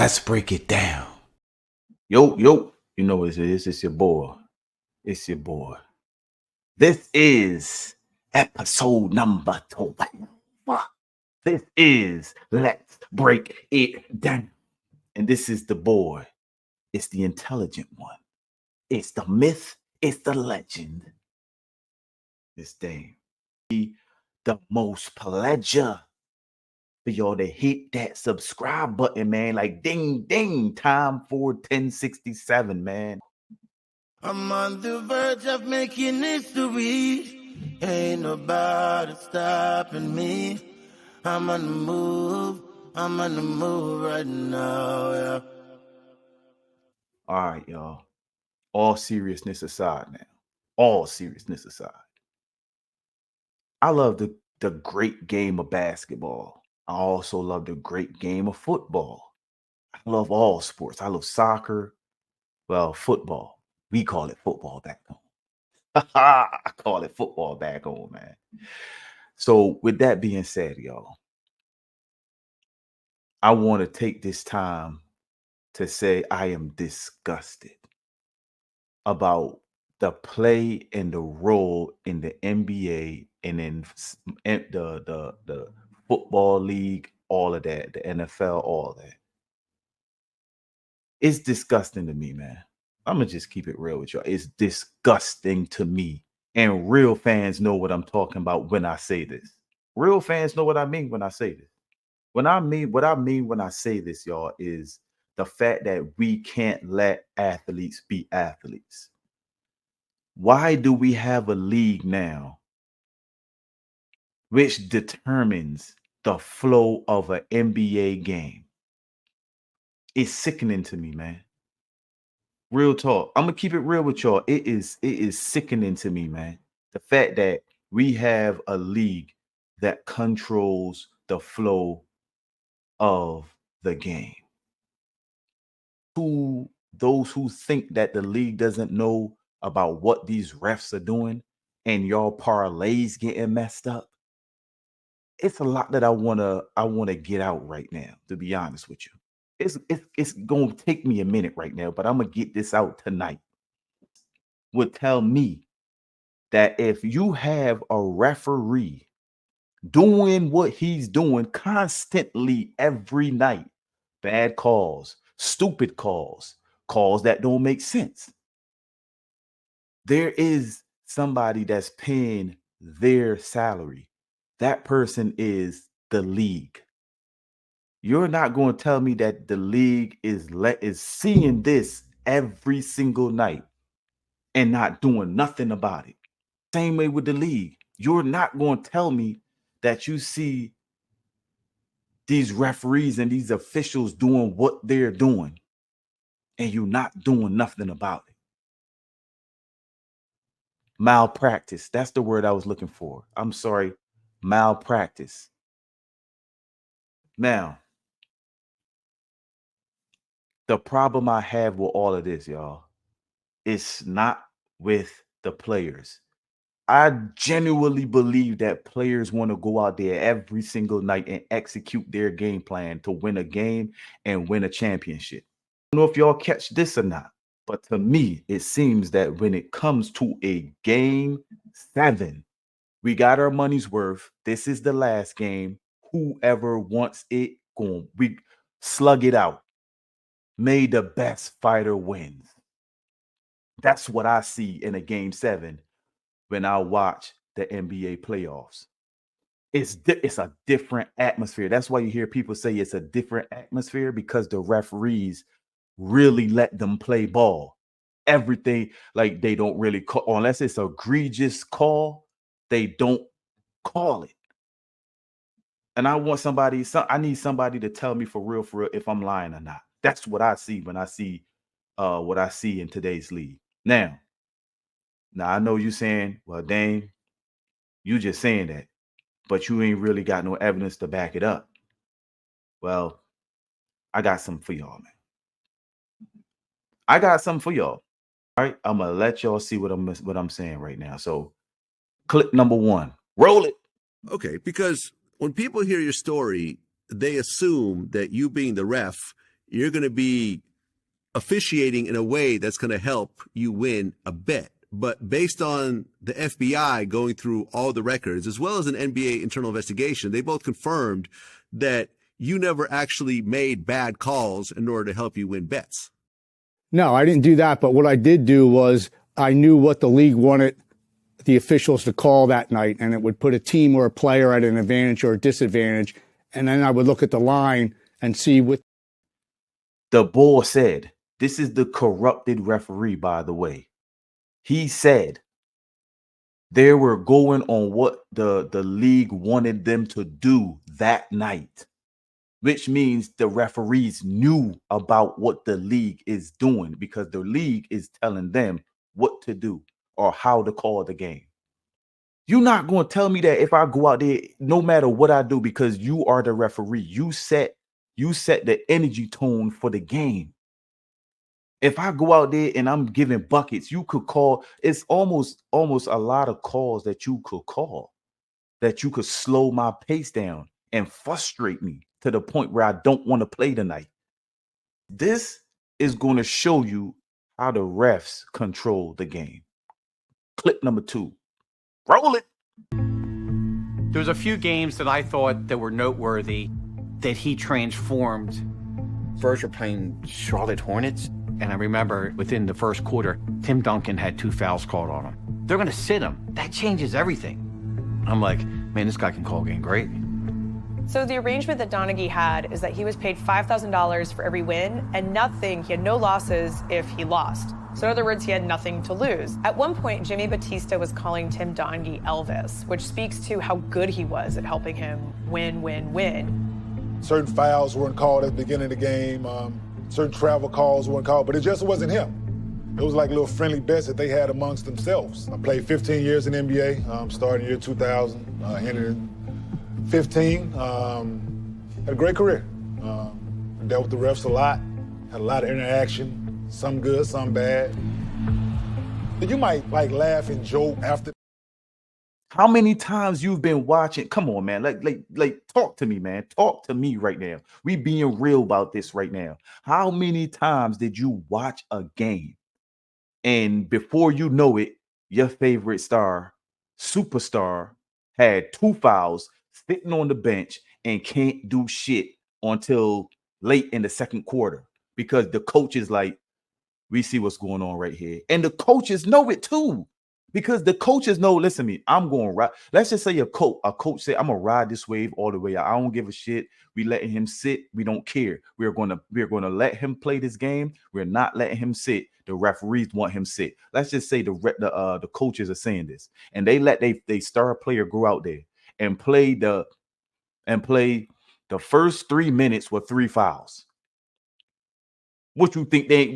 Let's break it down. Yo, yo, you know what it is. It's your boy. It's your boy. This is episode number 12. This is Let's Break It Down. And this is the boy. It's the intelligent one. It's the myth. It's the legend. This Dame. The most pleasure for y'all to hit that subscribe button, man. Like ding, ding. Time for 1067, man. I'm on the verge of making history. Ain't nobody stopping me. I'm on the move. I'm on the move right now, yeah. All right, y'all. All seriousness aside now. All seriousness aside. I love the great game of basketball. I also love the great game of football. I love all sports. I love soccer. Well, football. We call it football back home. I call it football back home, man. So, with that being said, y'all, I want to take this time to say I am disgusted about the play and the role in the NBA and in the football league, all of that, the NFL, all that. It's disgusting to me, man. I'm gonna just keep it real with y'all. It's disgusting to me. And real fans know what I'm talking about when I say this. Real fans know what I mean when I say this. What I mean when I say this, y'all, is the fact that we can't let athletes be athletes. Why do we have a league now which determines the flow of an NBA game? It's sickening to me, man. Real talk. I'm gonna keep it real with y'all. It is sickening to me, man. The fact that we have a league that controls the flow of the game. To those who think that the league doesn't know about what these refs are doing and y'all parlays getting messed up, it's a lot that I wanna get out right now, to be honest with you. It's gonna take me a minute right now, but I'm gonna get this out tonight. Would tell me that if you have a referee doing what he's doing constantly every night, bad calls, stupid calls, calls that don't make sense, there is somebody that's paying their salary. That person is the league. You're not going to tell me that the league is seeing this every single night and not doing nothing about it. Same way with the league. You're not going to tell me that you see these referees and these officials doing what they're doing and you're not doing nothing about it. Malpractice. That's the word I was looking for. I'm sorry. Malpractice. Now, the problem I have with all of this, y'all, it's not with the players. I genuinely believe that players want to go out there every single night and execute their game plan to win a game and win a championship. I don't know if y'all catch this or not, but to me, it seems that when it comes to a game 7, we got our money's worth. This is the last game. Whoever wants it, we slug it out. May the best fighter wins. That's what I see in a game 7 when I watch the NBA playoffs. It's a different atmosphere. That's why you hear people say it's a different atmosphere, because the referees really let them play ball. Everything, like, they don't really call, unless it's an egregious call, they don't call it. And I need somebody to tell me for real, if I'm lying or not. That's what I see when I see what I see in today's league. Now I know you saying, well, Dame, you just saying that, but you ain't really got no evidence to back it up. Well, I got something for y'all, man. I got something for y'all. All right, I'm gonna let y'all see what I'm saying right now. So, clip number 1, roll it. Okay, because when people hear your story, they assume that you being the ref, you're going to be officiating in a way that's going to help you win a bet. But based on the FBI going through all the records, as well as an NBA internal investigation, they both confirmed that you never actually made bad calls in order to help you win bets. No, I didn't do that. But what I did do was I knew what the league wanted the officials to call that night, and it would put a team or a player at an advantage or a disadvantage. And then I would look at the line and see what the bull said. This is the corrupted referee, by the way. He said they were going on what the league wanted them to do that night, which means the referees knew about what the league is doing because the league is telling them what to do or how to call the game. You're not going to tell me that if I go out there, no matter what I do, because you are the referee, you set the energy tone for the game. If I go out there and I'm giving buckets, you could call. It's almost a lot of calls that you could call, that you could slow my pace down and frustrate me to the point where I don't want to play tonight. This is going to show you how the refs control the game. Clip number 2. Roll it. There was a few games that I thought that were noteworthy that he transformed. First, you're playing Charlotte Hornets. And I remember within the first quarter, Tim Duncan had 2 fouls called on him. They're going to sit him. That changes everything. I'm like, man, this guy can call a game great. So the arrangement that Donaghy had is that he was paid $5,000 for every win and nothing. He had no losses if he lost. So in other words, he had nothing to lose. At one point, Jimmy Batista was calling Tim Donaghy Elvis, which speaks to how good he was at helping him win. Certain fouls weren't called at the beginning of the game. Certain travel calls weren't called, but it just wasn't him. It was like little friendly bets that they had amongst themselves. I played 15 years in the NBA, starting year 2000, ended in 15. Had a great career. Dealt with the refs a lot, had a lot of interaction, some good, some bad. You might laugh and joke after. How many times you've been watching? Come on, man. Like, talk to me, man. Talk to me right now. We being real about this right now. How many times did you watch a game and before you know it, your favorite superstar had 2 fouls, sitting on the bench and can't do shit until late in the second quarter because the coach is like, we see what's going on right here. And the coaches know it too. Because the coaches know, listen to me, I'm going to ride. Let's just say a coach say, I'm going to ride this wave all the way out. I don't give a shit. We letting him sit. We don't care. We're going to let him play this game. We're not letting him sit. The referees want him sit. Let's just say the coaches are saying this. And they let they star player go out there and play the first 3 minutes with 3 fouls. What you think they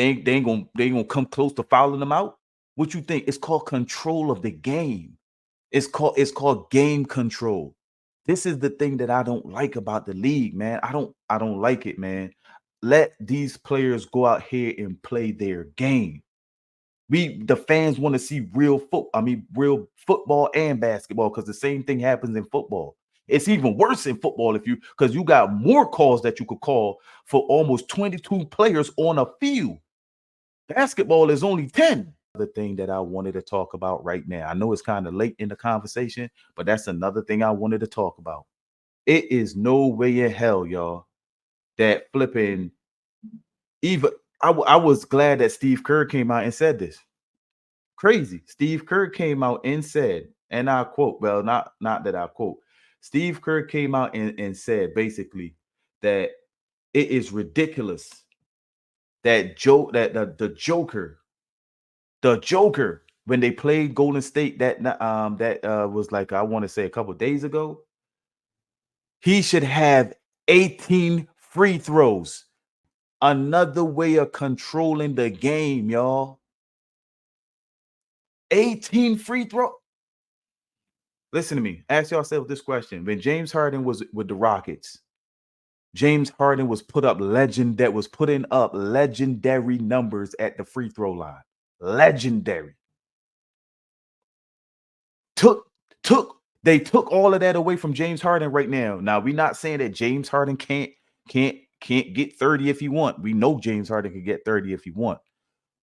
ain't gonna come close to fouling them out? What you think? It's called control of the game. It's called game control. This is the thing that I don't like about the league, man. I don't like it, man. Let these players go out here and play their game. The fans want to see real football and basketball, because the same thing happens in football. It's even worse in football because you got more calls that you could call for almost 22 players on a field. Basketball is only 10. The thing that I wanted to talk about right now. I know it's kind of late in the conversation, but that's another thing I wanted to talk about. It is no way in hell, y'all, that flipping even I was glad that Steve Kerr came out and said this. Crazy. Steve Kerr came out and said, and I quote, well, not that I quote. Steve Kerr came out and said basically that it is ridiculous that the Joker, when they played Golden State that was like, I want to say a couple of days ago, he should have 18 free throws. Another way of controlling the game, y'all. 18 free throw. Listen to me. Ask yourself this question. When James Harden was with the Rockets, James Harden was putting up legendary numbers at the free throw line. Legendary. They took all of that away from James Harden right now. Now, we're not saying that James Harden can't can't get 30 if he want. We know James Harden can get 30 if he want.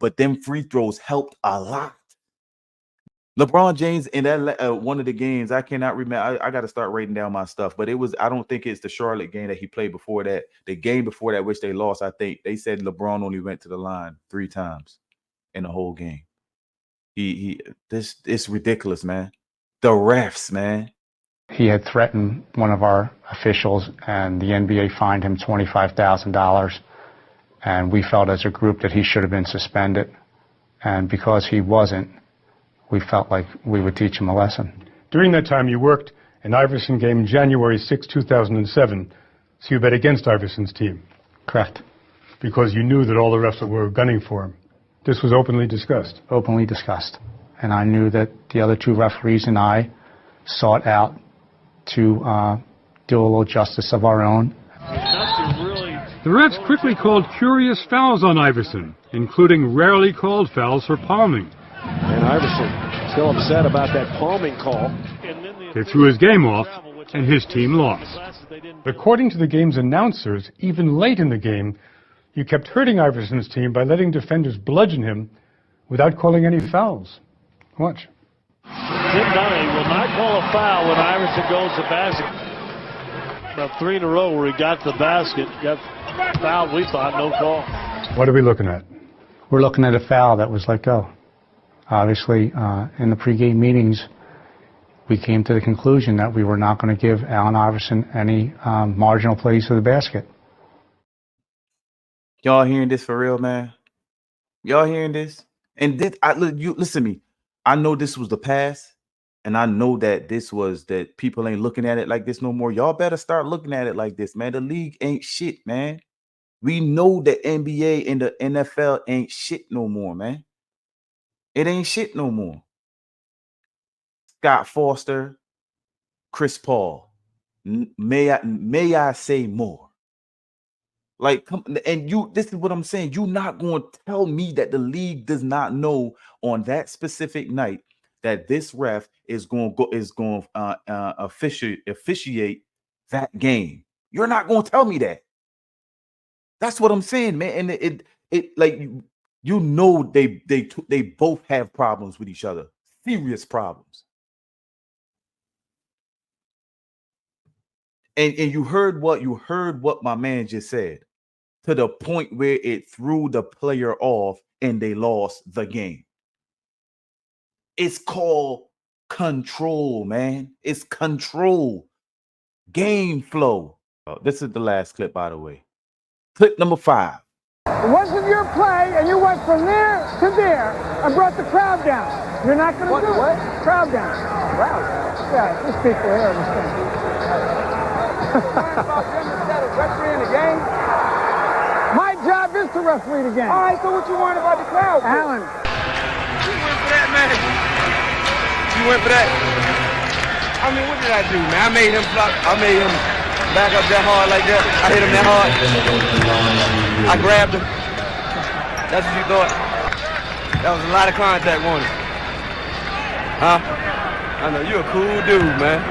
But them free throws helped a lot. LeBron James in that one of the games, I cannot remember. I got to start writing down my stuff. But I don't think it's the Charlotte game that he played before that. The game before that, which they lost, I think they said LeBron only went to the line 3 times in the whole game. It's ridiculous, man. The refs, man. He had threatened one of our officials, and the NBA fined him $25,000. And we felt as a group that he should have been suspended. And because he wasn't, we felt like we would teach him a lesson. During that time, you worked an Iverson game January 6, 2007, so you bet against Iverson's team. Correct. Because you knew that all the refs were gunning for him. This was openly discussed. Openly discussed. And I knew that the other 2 referees and I sought out to do a little justice of our own. The refs quickly called curious fouls on Iverson, including rarely called fouls for palming. And Iverson still upset about that palming call. They threw his game off, and his team lost. According to the game's announcers, even late in the game, you kept hurting Iverson's team by letting defenders bludgeon him without calling any fouls. Watch. Tim Donaghy will not call a foul when Iverson goes to basket. About 3 in a row where he got to the basket, got fouled, we thought, no call. What are we looking at? We're looking at a foul that was let go. Obviously, in the pregame meetings, we came to the conclusion that we were not going to give Allen Iverson any marginal plays to the basket. Y'all hearing this for real, man? Y'all hearing this? And you listen to me. I know this was the past, and I know that that people ain't looking at it like this no more. Y'all better start looking at it like this, man. The league ain't shit, man. We know the NBA and the NFL ain't shit no more, man. It ain't shit no more. Scott Foster, Chris Paul. May I say more? Like, this is what I'm saying. You're not going to tell me that the league does not know on that specific night that this ref is going to officiate that game. You're not going to tell me that. That's what I'm saying, man. And it like you know they both have problems with each other, serious problems. And you heard what my man just said, to the point where it threw the player off and they lost the game. It's called control, man. It's control. Game flow. This is the last clip, by the way. Clip number 5. It wasn't your play, and you went from there to there and brought the crowd down. You're not going to do what? Crowd down. Crowd down? Yeah, these people here understand. Refereeing the game? My job is to referee the game. All right, so what you want about the crowd? Allen. You went for that, man. You went for that. I mean, what did I do, man? I made him flop. I made him back up that hard like that. I hit him that hard. I grabbed him. That's what you thought? That was a lot of contact, wasn't it? Huh? I know, you're a cool dude, man.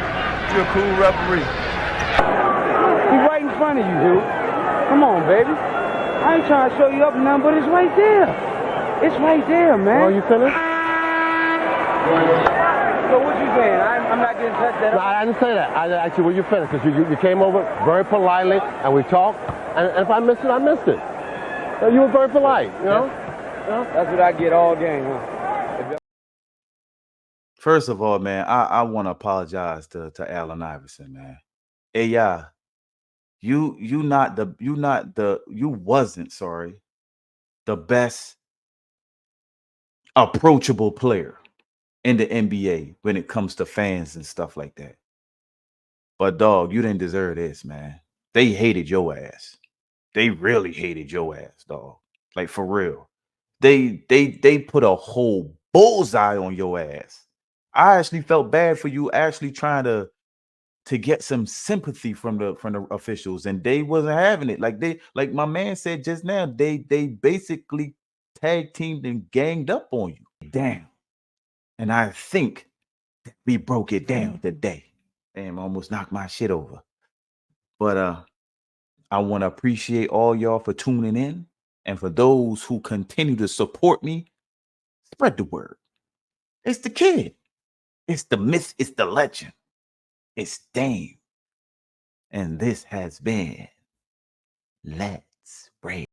You're a cool referee. He's right in front of you, dude. Come on, baby. I ain't trying to show you up and nothing, but it's right there. It's right there, man. Are you finished? So what you saying? I'm not getting touched that. No, I didn't say that. I actually, well, you finished because you came over very politely and we talked. And if I missed it, I missed it. So you were very polite, you know? That's what I get all game, huh? First of all, man, I want to apologize to Allen Iverson, man. Hey, yeah, you wasn't the best approachable player in the NBA when it comes to fans and stuff like that. But dog, you didn't deserve this, man. They hated your ass. They really hated your ass, dog. Like, for real. They put a whole bullseye on your ass. I actually felt bad for you actually trying to get some sympathy from the officials, and they wasn't having it. Like my man said just now, they basically tag teamed and ganged up on you. Damn. And I think we broke it down today. Damn, almost knocked my shit over. But I want to appreciate all y'all for tuning in. And for those who continue to support me, spread the word. It's the kid. It's the myth. It's the legend. It's Dame. And this has been Let's Break.